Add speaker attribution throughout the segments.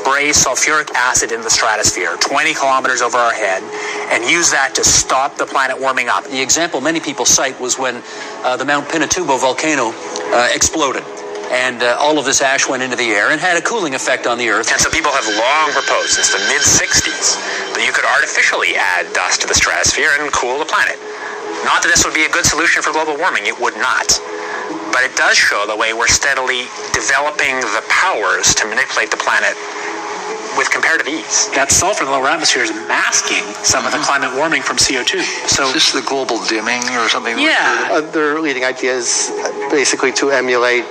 Speaker 1: spray sulfuric acid in the stratosphere 20 kilometers over our head and use that to stop the planet warming up.
Speaker 2: The example many people cite was when the Mount Pinatubo volcano exploded. And all of this ash went into the air and had a cooling effect on the Earth.
Speaker 1: And so people have long proposed since the mid-60s that you could artificially add dust to the stratosphere and cool the planet. Not that this would be a good solution for global warming, it would not. But it does show the way we're steadily developing the powers to manipulate the planet with comparative ease. That sulfur in the lower atmosphere is masking some of the climate warming from CO2. So
Speaker 3: is this the global dimming or something?
Speaker 1: Yeah.
Speaker 4: Other leading ideas basically to emulate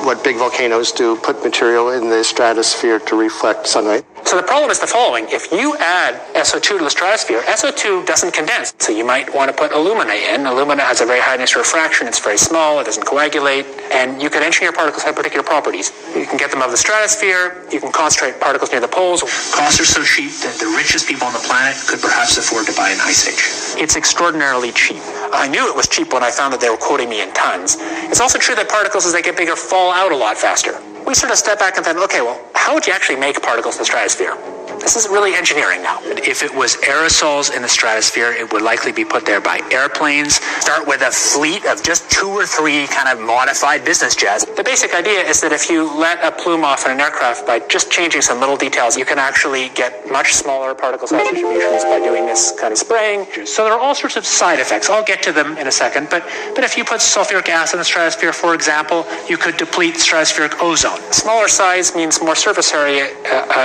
Speaker 4: what big volcanoes do, put material in the stratosphere to reflect sunlight. So the problem is the following. If you add SO2 to the stratosphere, SO2 doesn't condense. So you might want to put alumina in. Alumina has a very high initial refraction. It's very small. It doesn't coagulate. And you can engineer particles that have particular properties. You can get them out of the stratosphere. You can concentrate particles near the poles. Costs are so cheap that the richest people on the planet could perhaps afford to buy an ice age. It's extraordinarily cheap. I knew it was cheap when I found that they were quoting me in tons. It's also true that particles, as they get bigger, fall out a lot faster. We sort of step back and think, okay, well, how would you actually make particles in the stratosphere? This is really engineering now. If it was aerosols in the stratosphere, it would likely be put there by airplanes. Start with a fleet of just 2 or 3 kind of modified business jets. The basic idea is that if you let a plume off in an aircraft by just changing some little details, you can actually get much smaller particle size distributions by doing this kind of spraying. So there are all sorts of side effects. I'll get to them in a second. But if you put sulfuric acid in the stratosphere, for example, you could deplete stratospheric ozone. Smaller size means more surface area,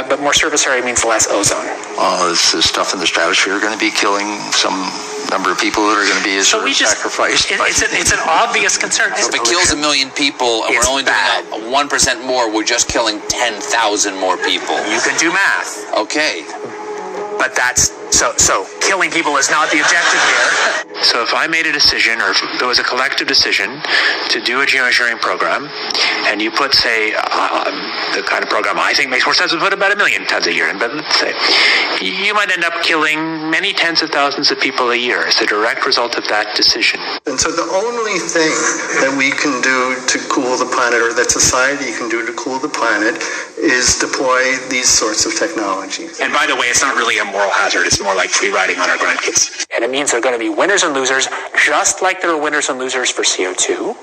Speaker 4: but more surface area means less ozone.
Speaker 3: Is this stuff in the stratosphere going to be killing some number of people that are going to be sacrificed?
Speaker 1: It's an obvious concern.
Speaker 5: So if it kills 1 million people and we're only doing 1% more, we're just killing 10,000 more people.
Speaker 1: You can do math.
Speaker 5: Okay.
Speaker 1: But that's so killing people is not the objective here. So if I made a decision, or if there was a collective decision to do a geoengineering program, and you put, say, the kind of program I think makes more sense, would put about 1 million tons a year in, but let's say you might end up killing many tens of thousands of people a year as a direct result of that decision.
Speaker 6: And so the only thing that we can do to cool the planet, or that society can do to cool the planet, is deploy these sorts of technologies.
Speaker 1: And by the way, it's not really a moral hazard. It's more like free riding on our grandkids. And it means there are going to be winners and losers, just like there are winners and losers for CO2.